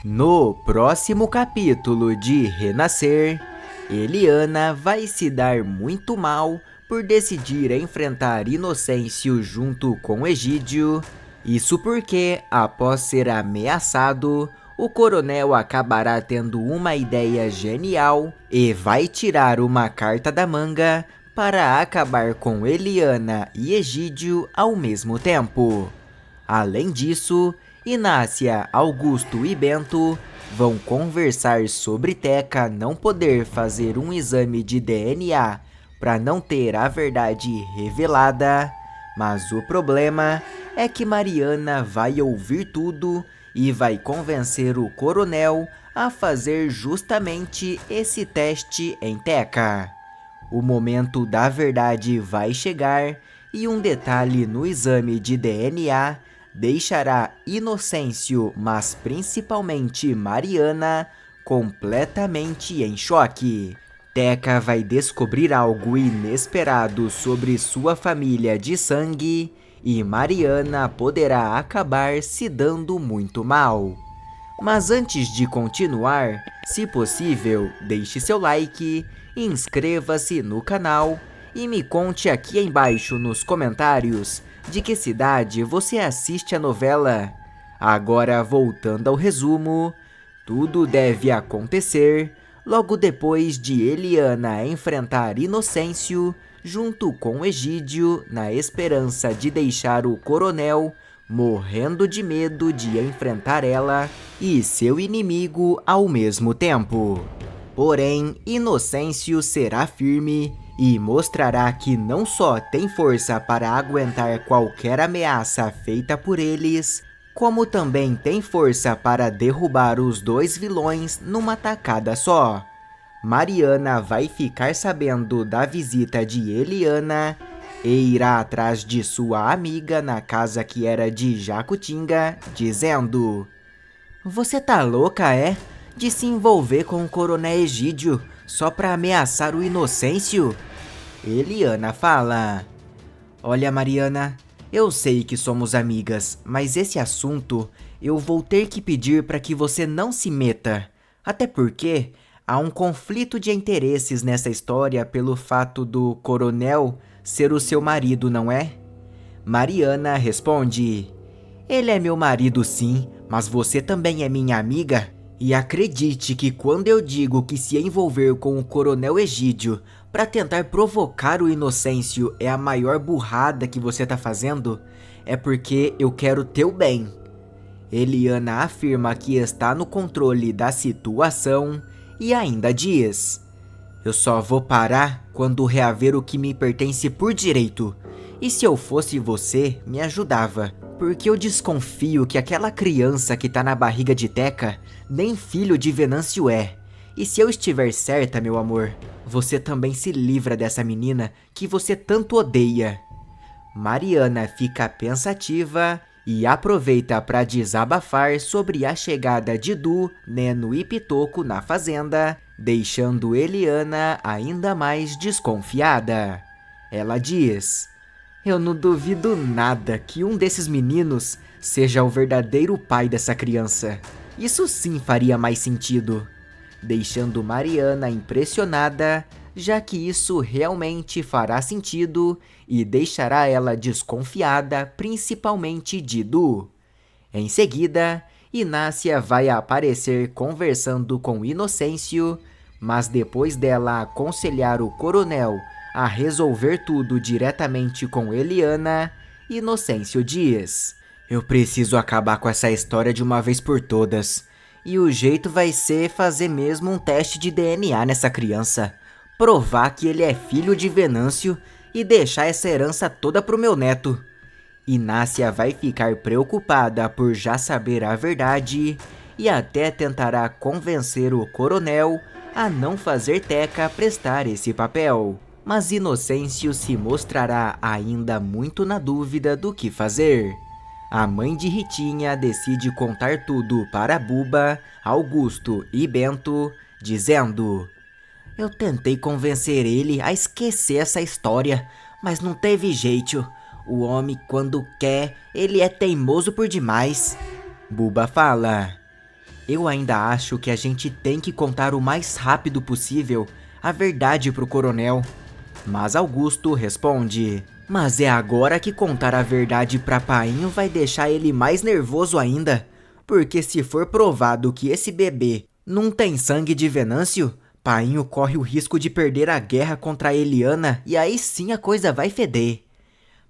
No próximo capítulo de Renascer, Eliana vai se dar muito mal por decidir enfrentar Inocêncio junto com Egídio. Isso porque, após ser ameaçado, o coronel acabará tendo uma ideia genial e vai tirar uma carta da manga para acabar com Eliana e Egídio ao mesmo tempo. Além disso, Inácia, Augusto e Bento vão conversar sobre Teca não poder fazer um exame de DNA para não ter a verdade revelada, mas o problema é que Mariana vai ouvir tudo e vai convencer o coronel a fazer justamente esse teste em Teca. O momento da verdade vai chegar e um detalhe no exame de DNA deixará Inocêncio, mas principalmente Mariana, completamente em choque. Teca vai descobrir algo inesperado sobre sua família de sangue e Mariana poderá acabar se dando muito mal. Mas antes de continuar, se possível, deixe seu like, inscreva-se no canal e me conte aqui embaixo nos comentários de que cidade você assiste a novela. Agora voltando ao resumo, tudo deve acontecer logo depois de Eliana enfrentar Inocêncio junto com Egídio na esperança de deixar o coronel morrendo de medo de enfrentar ela e seu inimigo ao mesmo tempo. Porém, Inocêncio será firme e mostrará que não só tem força para aguentar qualquer ameaça feita por eles, como também tem força para derrubar os dois vilões numa tacada só. Mariana vai ficar sabendo da visita de Eliana e irá atrás de sua amiga na casa que era de Jacutinga, dizendo: "Você tá louca, é? De se envolver com o coronel Egídio só pra ameaçar o Inocêncio?" Eliana fala: "Olha, Mariana, eu sei que somos amigas, mas esse assunto eu vou ter que pedir para que você não se meta. Até porque há um conflito de interesses nessa história pelo fato do coronel ser o seu marido, não é?" Mariana responde: "Ele é meu marido sim, mas você também é minha amiga. E acredite que quando eu digo que se envolver com o coronel Egídio para tentar provocar o Inocêncio é a maior burrada que você tá fazendo, é porque eu quero teu bem." Eliana afirma que está no controle da situação e ainda diz: "Eu só vou parar quando reaver o que me pertence por direito. E se eu fosse você, me ajudava, porque eu desconfio que aquela criança que tá na barriga de Teca nem filho de Venâncio é. E se eu estiver certa, meu amor, você também se livra dessa menina que você tanto odeia." Mariana fica pensativa e aproveita para desabafar sobre a chegada de Du, Neno e Pitoco na fazenda, deixando Eliana ainda mais desconfiada. Ela diz: "Eu não duvido nada que um desses meninos seja o verdadeiro pai dessa criança. Isso sim faria mais sentido." Deixando Mariana impressionada, já que isso realmente fará sentido e deixará ela desconfiada, principalmente de Du. Em seguida, Inácia vai aparecer conversando com Inocêncio, mas depois dela aconselhar o coronel a resolver tudo diretamente com Eliana, Inocêncio diz: "Eu preciso acabar com essa história de uma vez por todas. E o jeito vai ser fazer mesmo um teste de DNA nessa criança. Provar que ele é filho de Venâncio e deixar essa herança toda pro meu neto." Inácia vai ficar preocupada por já saber a verdade e até tentará convencer o coronel a não fazer Teca prestar esse papel. Mas Inocêncio se mostrará ainda muito na dúvida do que fazer. A mãe de Ritinha decide contar tudo para Buba, Augusto e Bento, dizendo: "Eu tentei convencer ele a esquecer essa história, mas não teve jeito. O homem, quando quer, ele é teimoso por demais." Buba fala: Eu ainda acho que a gente tem que contar o mais rápido possível a verdade pro coronel. Mas Augusto responde: mas é agora que contar a verdade pra Painho vai deixar ele mais nervoso ainda. Porque se for provado que esse bebê não tem sangue de Venâncio, Painho corre o risco de perder a guerra contra a Eliana e aí sim a coisa vai feder.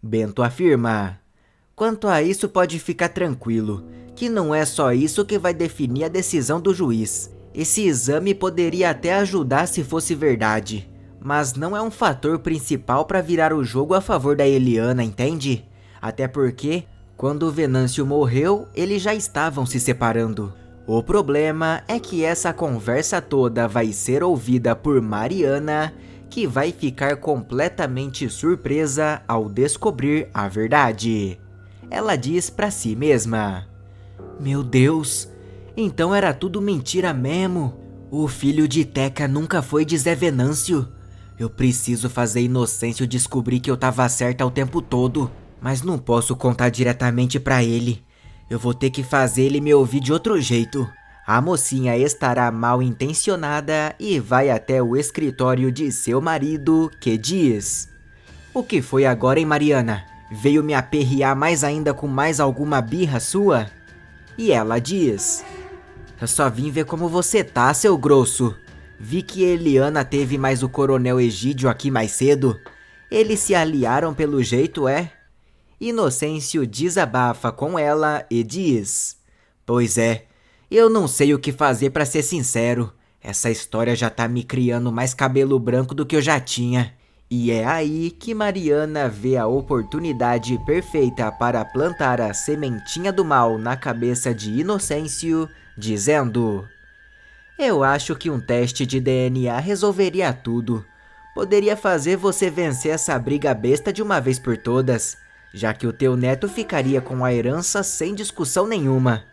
Bento afirma: quanto a isso pode ficar tranquilo, que não é só isso que vai definir a decisão do juiz. Esse exame poderia até ajudar se fosse verdade, mas não é um fator principal para virar o jogo a favor da Eliana, entende? Até porque, quando o Venâncio morreu, eles já estavam se separando. O problema é que essa conversa toda vai ser ouvida por Mariana, que vai ficar completamente surpresa ao descobrir a verdade. Ela diz pra si mesma: meu Deus, então era tudo mentira mesmo. O filho de Teca nunca foi de Zé Venâncio. Eu preciso fazer Inocêncio descobrir que eu tava certa o tempo todo, mas não posso contar diretamente pra ele. Eu vou ter que fazer ele me ouvir de outro jeito. A mocinha estará mal intencionada e vai até o escritório de seu marido, que diz: o que foi agora, hein, Mariana? Veio me aperrear mais ainda com mais alguma birra sua? E ela diz: eu só vim ver como você tá, seu grosso. Vi que Eliana teve mais o coronel Egídio aqui mais cedo. Eles se aliaram pelo jeito, é? Inocêncio desabafa com ela e diz: pois é, eu não sei o que fazer pra ser sincero. Essa história já tá me criando mais cabelo branco do que eu já tinha. E é aí que Mariana vê a oportunidade perfeita para plantar a sementinha do mal na cabeça de Inocêncio, dizendo: eu acho que um teste de DNA resolveria tudo. Poderia fazer você vencer essa briga besta de uma vez por todas, já que o teu neto ficaria com a herança sem discussão nenhuma.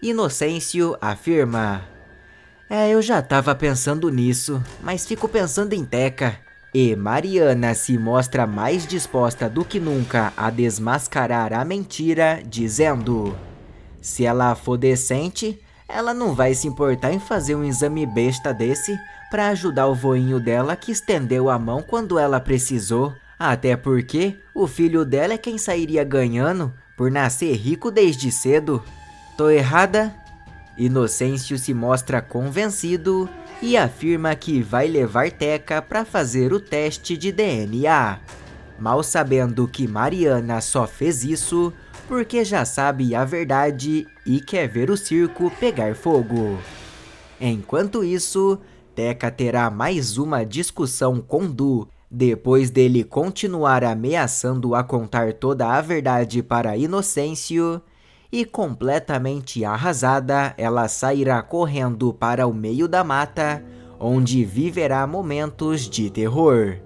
Inocêncio afirma: eu já tava pensando nisso, mas fico pensando em Teca. E Mariana se mostra mais disposta do que nunca a desmascarar a mentira, dizendo: se ela for decente, ela não vai se importar em fazer um exame besta desse pra ajudar o voinho dela que estendeu a mão quando ela precisou. Até porque o filho dela é quem sairia ganhando por nascer rico desde cedo. Tô errada? Inocêncio se mostra convencido e afirma que vai levar Teca para fazer o teste de DNA. Mal sabendo que Mariana só fez isso porque já sabe a verdade e quer ver o circo pegar fogo. Enquanto isso, Teca terá mais uma discussão com Du, depois dele continuar ameaçando a contar toda a verdade para Inocêncio. E completamente arrasada, ela sairá correndo para o meio da mata, onde viverá momentos de terror.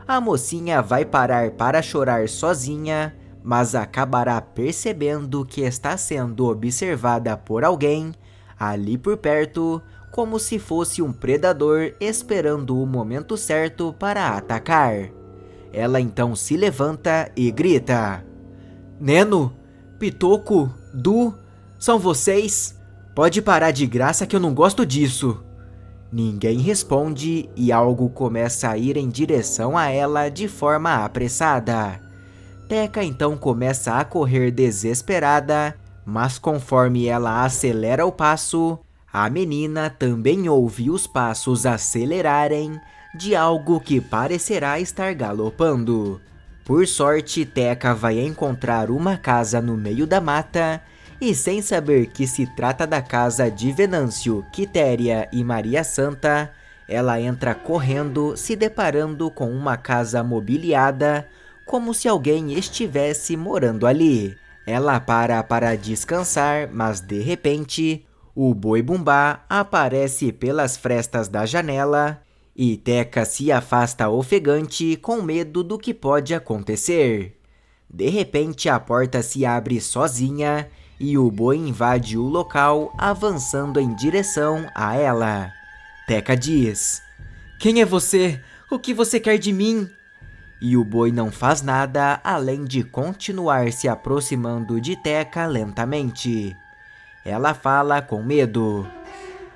A mocinha vai parar para chorar sozinha, mas acabará percebendo que está sendo observada por alguém ali por perto, como se fosse um predador esperando o momento certo para atacar. Ela então se levanta e grita: Neno, Pitoco, Du, são vocês? Pode parar de graça que eu não gosto disso. Ninguém responde e algo começa a ir em direção a ela de forma apressada. Teca então começa a correr desesperada, mas conforme ela acelera o passo, a menina também ouve os passos acelerarem de algo que parecerá estar galopando. Por sorte, Teca vai encontrar uma casa no meio da mata e, sem saber que se trata da casa de Venâncio, Quitéria e Maria Santa, ela entra correndo, se deparando com uma casa mobiliada, como se alguém estivesse morando ali. Ela para descansar, mas de repente, o Boi Bumbá aparece pelas frestas da janela e Teca se afasta ofegante com medo do que pode acontecer. De repente, a porta se abre sozinha e o boi invade o local, avançando em direção a ela. Teca diz: quem é você? O que você quer de mim? E o boi não faz nada além de continuar se aproximando de Teca lentamente. ela fala com medo.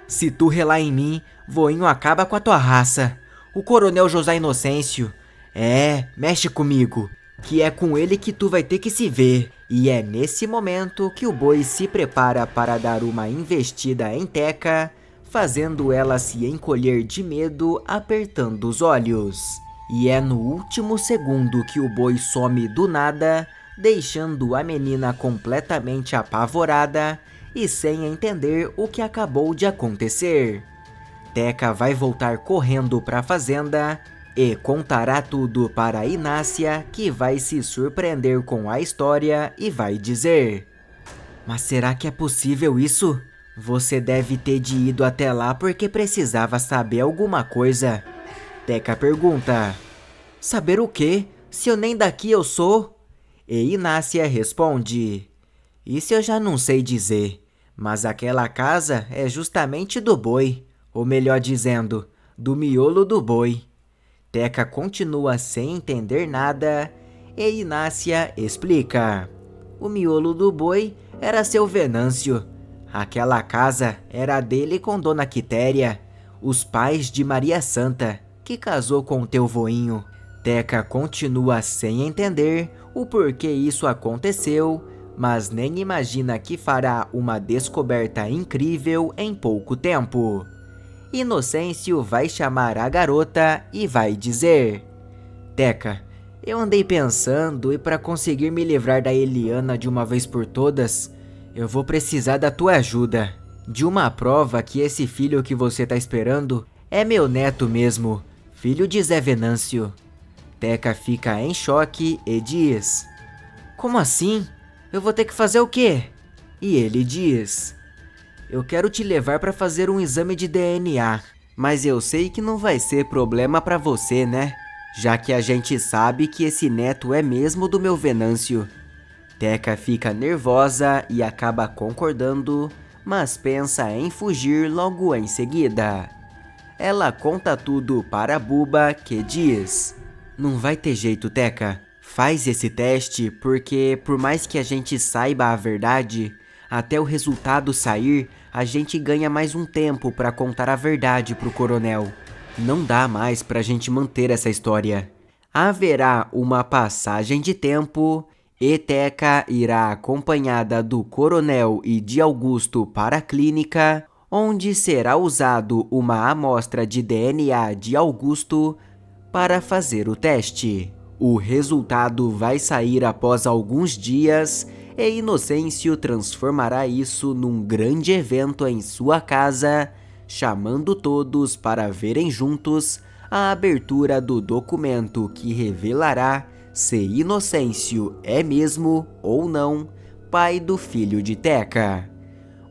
Se tu relar em mim, voinho acaba com a tua raça. O Coronel José Inocêncio. Mexe comigo, que é com ele que tu vai ter que se ver. E é nesse momento que o boi se prepara para dar uma investida em Teca, fazendo ela se encolher de medo, apertando os olhos. E é no último segundo que o boi some do nada, deixando a menina completamente apavorada e sem entender o que acabou de acontecer. Teca vai voltar correndo para a fazenda e contará tudo para Inácia, que vai se surpreender com a história e vai dizer: Mas será que é possível isso? Você deve ter ido até lá porque precisava saber alguma coisa. Teca pergunta: Saber o quê? Se eu nem daqui eu sou? E Inácia responde: Isso eu já não sei dizer, mas aquela casa é justamente do boi, ou melhor dizendo, do miolo do boi. Teca continua sem entender nada e Inácia explica: O miolo do boi era seu Venâncio. Aquela casa era dele com Dona Quitéria, os pais de Maria Santa, que casou com teu voinho. Teca continua sem entender o porquê isso aconteceu, mas nem imagina que fará uma descoberta incrível em pouco tempo. Inocêncio vai chamar a garota e vai dizer: Teca, eu andei pensando e para conseguir me livrar da Eliana de uma vez por todas, eu vou precisar da tua ajuda. De uma prova que esse filho que você tá esperando é meu neto mesmo, filho de Zé Venâncio. Teca fica em choque e diz: Como assim? Eu vou ter que fazer o quê? E ele diz: Eu quero te levar para fazer um exame de DNA, mas eu sei que não vai ser problema para você, né? Já que a gente sabe que esse neto é mesmo do meu Venâncio. Teca fica nervosa e acaba concordando, mas pensa em fugir logo em seguida. Ela conta tudo para Buba, que diz: Não vai ter jeito, Teca. Faz esse teste porque, por mais que a gente saiba a verdade, até o resultado sair, a gente ganha mais um tempo para contar a verdade pro coronel. Não dá mais pra gente manter essa história. Haverá uma passagem de tempo e Teca irá acompanhada do coronel e de Augusto para a clínica, onde será usado uma amostra de DNA de Augusto para fazer o teste. O resultado vai sair após alguns dias e Inocêncio transformará isso num grande evento em sua casa, chamando todos para verem juntos a abertura do documento que revelará se Inocêncio é mesmo ou não pai do filho de Teca.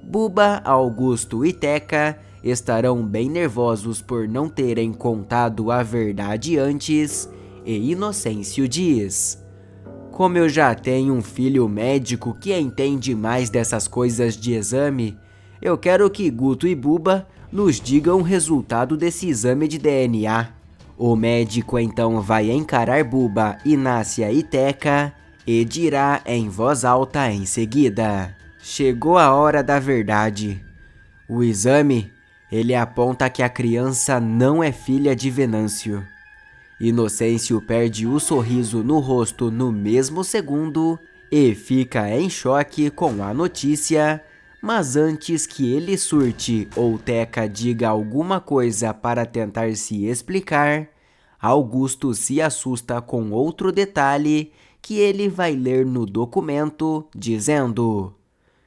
Buba, Augusto e Teca estarão bem nervosos por não terem contado a verdade antes, e Inocêncio diz: Como eu já tenho um filho médico que entende mais dessas coisas de exame, eu quero que Guto e Buba nos digam o resultado desse exame de DNA. O médico então vai encarar Buba, Inácia e Teca e dirá em voz alta em seguida: Chegou a hora da verdade. O exame, ele aponta que a criança não é filha de Venâncio. Inocêncio perde o sorriso no rosto no mesmo segundo e fica em choque com a notícia, mas antes que ele surte ou Teca diga alguma coisa para tentar se explicar, Augusto se assusta com outro detalhe que ele vai ler no documento, dizendo: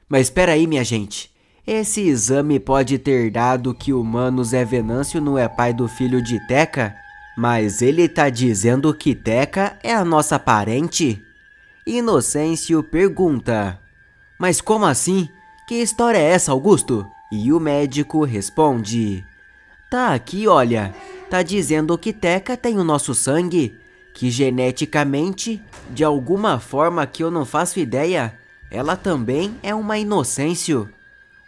Mas espera aí, minha gente, esse exame pode ter dado que o mano Zé Venâncio não é pai do filho de Teca? Mas ele tá dizendo que Teca é a nossa parente? Inocêncio pergunta: Mas como assim? Que história é essa, Augusto? E o médico responde: Tá aqui, olha. Tá dizendo que Teca tem o nosso sangue, que geneticamente, de alguma forma que eu não faço ideia, ela também é uma Inocêncio.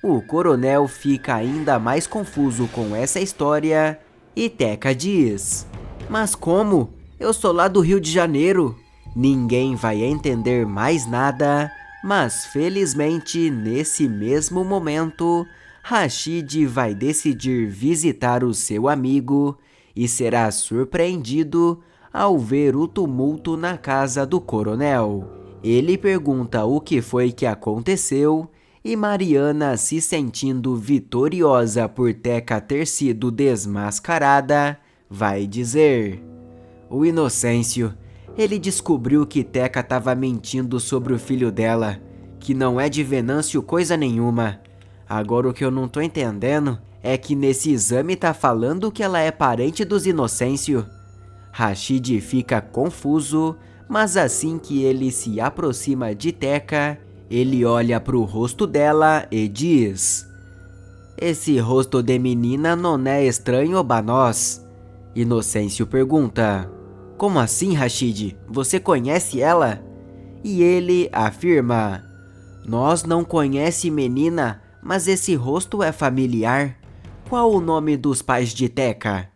O coronel fica ainda mais confuso com essa história e Teca diz: Mas como? Eu sou lá do Rio de Janeiro. Ninguém vai entender mais nada, Mas felizmente, nesse mesmo momento, Rashid vai decidir visitar o seu amigo e será surpreendido ao ver o tumulto na casa do coronel. Ele pergunta o que foi que aconteceu e Mariana, se sentindo vitoriosa por Teca ter sido desmascarada, vai dizer: "O Inocêncio, ele descobriu que Teca estava mentindo sobre o filho dela, que não é de Venâncio coisa nenhuma. Agora o que eu não tô entendendo é que nesse exame tá falando que ela é parente dos Inocêncio." Rashid fica confuso, mas assim que ele se aproxima de Teca, ele olha pro rosto dela e diz: "Esse rosto de menina não é estranho pra nós?" Inocêncio pergunta: "Como assim, Rashid? Você conhece ela?" E ele afirma: "Nós não conhece menina, mas esse rosto é familiar. Qual o nome dos pais de Teca?"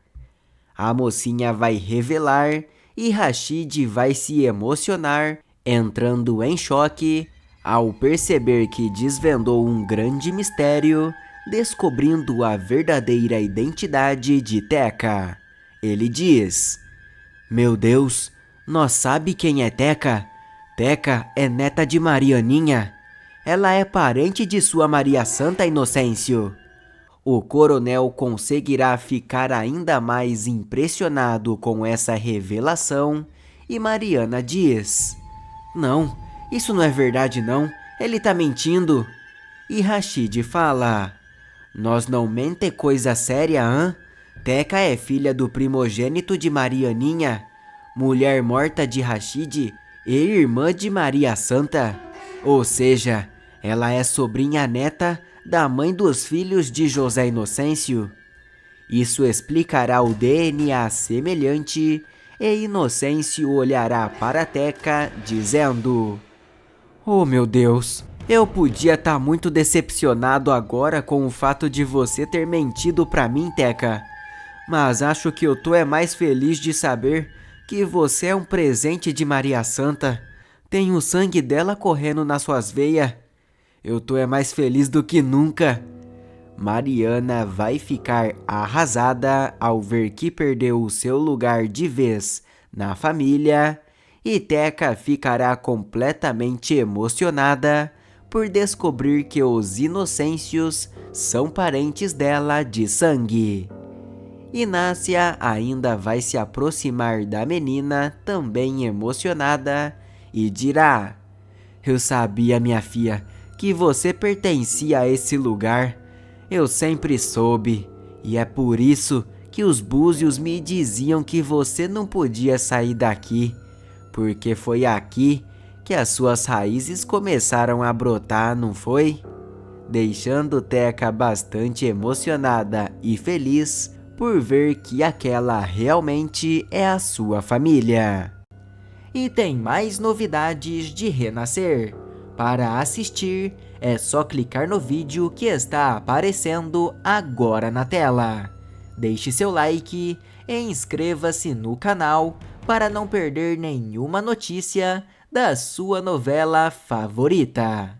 A mocinha vai revelar e Rashid vai se emocionar, entrando em choque ao perceber que desvendou um grande mistério, descobrindo a verdadeira identidade de Teca. Ele diz: "Meu Deus, nós sabe quem é Teca? Teca é neta de Marianinha. Ela é parente de sua Maria Santa, Inocêncio." O coronel conseguirá ficar ainda mais impressionado com essa revelação e Mariana diz: "Não, isso não é verdade não, ele tá mentindo." E Rashid fala: "Nós não mente coisa séria, hã? Teca é filha do primogênito de Marianinha, mulher morta de Rashid e irmã de Maria Santa. Ou seja, ela é sobrinha neta da mãe dos filhos de José Inocêncio. Isso explicará o DNA semelhante e Inocêncio olhará para Teca dizendo: "Oh meu Deus, eu podia estar muito decepcionado agora com o fato de você ter mentido pra mim, Teca. Mas acho que eu tô mais feliz de saber que você é um presente de Maria Santa. Tem o sangue dela correndo nas suas veias. Eu tô mais feliz do que nunca." Mariana vai ficar arrasada ao ver que perdeu o seu lugar de vez na família e Teca ficará completamente emocionada por descobrir que os Inocêncios são parentes dela de sangue. Inácia ainda vai se aproximar da menina, também emocionada, e dirá: "Eu sabia, minha filha, que você pertencia a esse lugar. Eu sempre soube, e é por isso que os búzios me diziam que você não podia sair daqui, porque foi aqui que as suas raízes começaram a brotar, não foi?" Deixando Teca bastante emocionada e feliz por ver que aquela realmente é a sua família. E tem mais novidades de Renascer. Para assistir, é só clicar no vídeo que está aparecendo agora na tela. Deixe seu like e inscreva-se no canal para não perder nenhuma notícia da sua novela favorita.